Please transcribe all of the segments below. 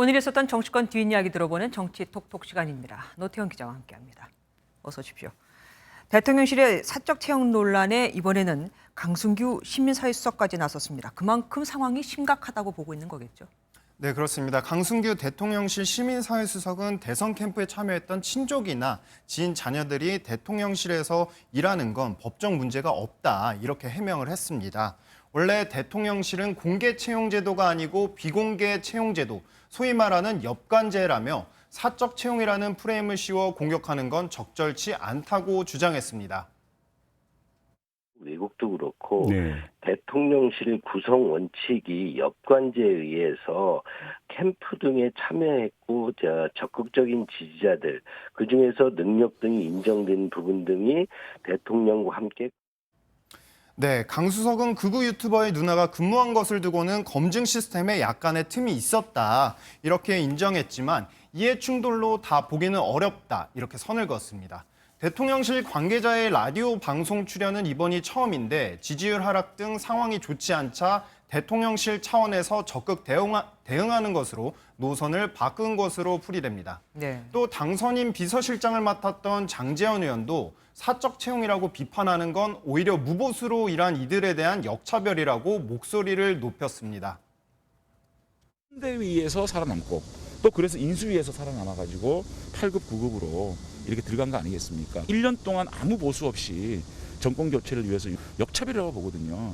오늘 있었던 정치권 뒷이야기 들어보는 정치 톡톡 시간입니다. 노태현 기자와 함께합니다. 어서 오십시오. 대통령실의 사적 채용 논란에 이번에는 강승규 시민사회수석까지 나섰습니다. 그만큼 상황이 심각하다고 보고 있는 거겠죠? 네, 그렇습니다. 강승규 대통령실 시민사회수석은 대선 캠프에 참여했던 친족이나 지인 자녀들이 대통령실에서 일하는 건 법적 문제가 없다, 이렇게 해명을 했습니다. 원래 대통령실은 공개 채용 제도가 아니고 비공개 채용 제도, 소위 말하는 엽관제라며 사적 채용이라는 프레임을 씌워 공격하는 건 적절치 않다고 주장했습니다. 외국도 그렇고 네. 대통령실 구성 원칙이 엽관제에 의해서 캠프 등에 참여했고 적극적인 지지자들, 그중에서 능력 등이 인정된 부분 등이 대통령과 함께 네, 강 수석은 극우 유튜버의 누나가 근무한 것을 두고는 검증 시스템에 약간의 틈이 있었다, 이렇게 인정했지만 이해 충돌로 다 보기는 어렵다, 이렇게 선을 그었습니다. 대통령실 관계자의 라디오 방송 출연은 이번이 처음인데 지지율 하락 등 상황이 좋지 않자 대통령실 차원에서 적극 대응하는 것으로 노선을 바꾼 것으로 풀이됩니다. 네. 또 당선인 비서실장을 맡았던 장제원 의원도 사적 채용이라고 비판하는 건 오히려 무보수로 일한 이들에 대한 역차별이라고 목소리를 높였습니다. 선대위에서 살아남고 또 그래서 인수위에서 살아남아가지고 8급, 9급으로 이렇게 들어간 거 아니겠습니까? 1년 동안 아무 보수 없이 정권 교체를 위해서 역차별이라고 보거든요.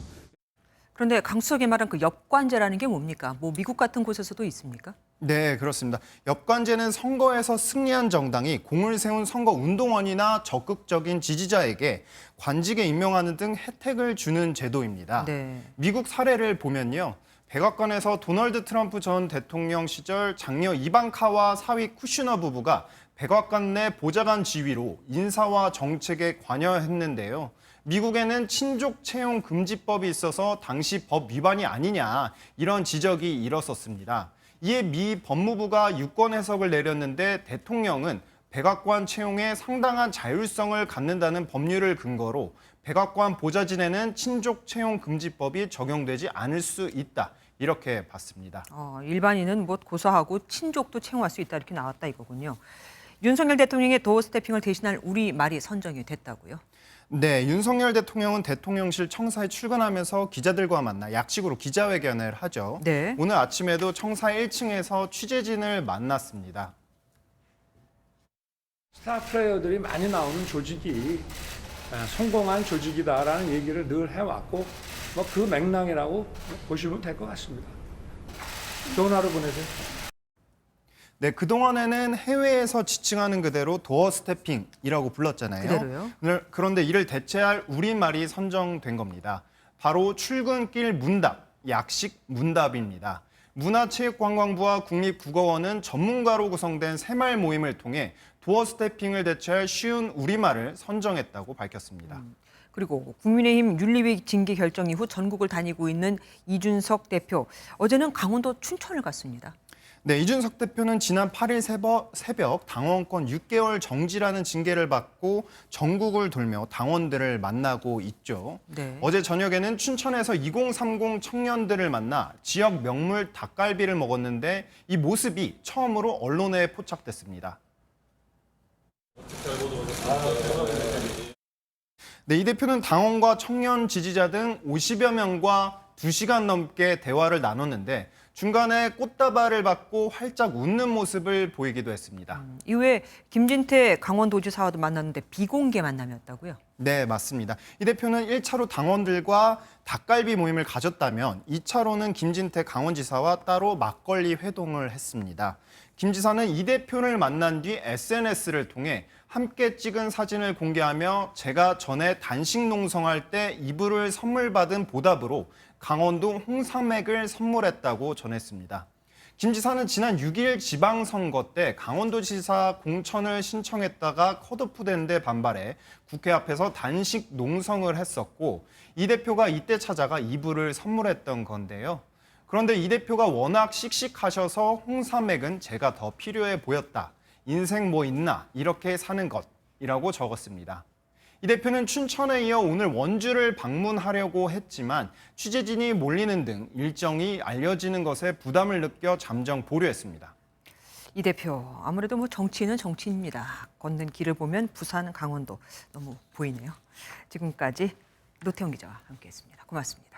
그런데 강 수석이 말한 그 엽관제라는 게 뭡니까? 뭐 미국 같은 곳에서도 있습니까? 네, 그렇습니다. 엽관제는 선거에서 승리한 정당이 공을 세운 선거 운동원이나 적극적인 지지자에게 관직에 임명하는 등 혜택을 주는 제도입니다. 네. 미국 사례를 보면요. 백악관에서 도널드 트럼프 전 대통령 시절 장녀 이방카와 사위 쿠슈너 부부가 백악관 내 보좌관 지위로 인사와 정책에 관여했는데요. 미국에는 친족 채용 금지법이 있어서 당시 법 위반이 아니냐, 이런 지적이 일었었습니다. 이에 미 법무부가 유권 해석을 내렸는데 대통령은 백악관 채용에 상당한 자율성을 갖는다는 법률을 근거로 백악관 보좌진에는 친족 채용 금지법이 적용되지 않을 수 있다, 이렇게 봤습니다. 일반인은 뭐 고소하고 친족도 채용할 수 있다, 이렇게 나왔다 이거군요. 윤석열 대통령의 도어 스태핑을 대신할 우리말이 선정이 됐다고요? 네, 윤석열 대통령은 대통령실 청사에 출근하면서 기자들과 만나 약식으로 기자회견을 하죠. 네. 오늘 아침에도 청사 1층에서 취재진을 만났습니다. 스타 플레이어들이 많이 나오는 조직이 성공한 조직이다라는 얘기를 늘 해왔고 뭐 그 맥락이라고 보시면 될 것 같습니다. 좋은 하루 보내세요. 네, 그동안에는 해외에서 지칭하는 그대로 도어 스태핑이라고 불렀잖아요. 그대로요? 그런데 이를 대체할 우리말이 선정된 겁니다. 바로 출근길 문답, 약식 문답입니다. 문화체육관광부와 국립국어원은 전문가로 구성된 새말 모임을 통해 도어 스태핑을 대체할 쉬운 우리말을 선정했다고 밝혔습니다. 그리고 국민의힘 윤리위 징계 결정 이후 전국을 다니고 있는 이준석 대표, 어제는 강원도 춘천을 갔습니다. 네, 이준석 대표는 지난 8일 새벽 당원권 6개월 정지라는 징계를 받고 전국을 돌며 당원들을 만나고 있죠. 네. 어제 저녁에는 춘천에서 2030 청년들을 만나 지역 명물 닭갈비를 먹었는데 이 모습이 처음으로 언론에 포착됐습니다. 네, 이 대표는 당원과 청년 지지자 등 50여 명과 2시간 넘게 대화를 나눴는데 중간에 꽃다발을 받고 활짝 웃는 모습을 보이기도 했습니다. 이후에 김진태 강원도지사와도 만났는데 비공개 만남이었다고요? 네, 맞습니다. 이 대표는 1차로 당원들과 닭갈비 모임을 가졌다면 2차로는 김진태 강원지사와 따로 막걸리 회동을 했습니다. 김 지사는 이 대표를 만난 뒤 SNS를 통해 함께 찍은 사진을 공개하며 제가 전에 단식 농성할 때 이불을 선물 받은 보답으로 강원도 홍삼액을 선물했다고 전했습니다. 김 지사는 지난 6일 지방선거 때 강원도지사 공천을 신청했다가 컷오프된 데 반발해 국회 앞에서 단식 농성을 했었고 이 대표가 이때 찾아가 이불을 선물했던 건데요. 그런데 이 대표가 워낙 씩씩하셔서 홍삼액은 제가 더 필요해 보였다. 인생 뭐 있나 이렇게 사는 것이라고 적었습니다. 이 대표는 춘천에 이어 오늘 원주를 방문하려고 했지만 취재진이 몰리는 등 일정이 알려지는 것에 부담을 느껴 잠정 보류했습니다. 이 대표 아무래도 뭐 정치인은 정치인입니다. 걷는 길을 보면 부산, 강원도 너무 보이네요. 지금까지 노태영 기자와 함께했습니다. 고맙습니다.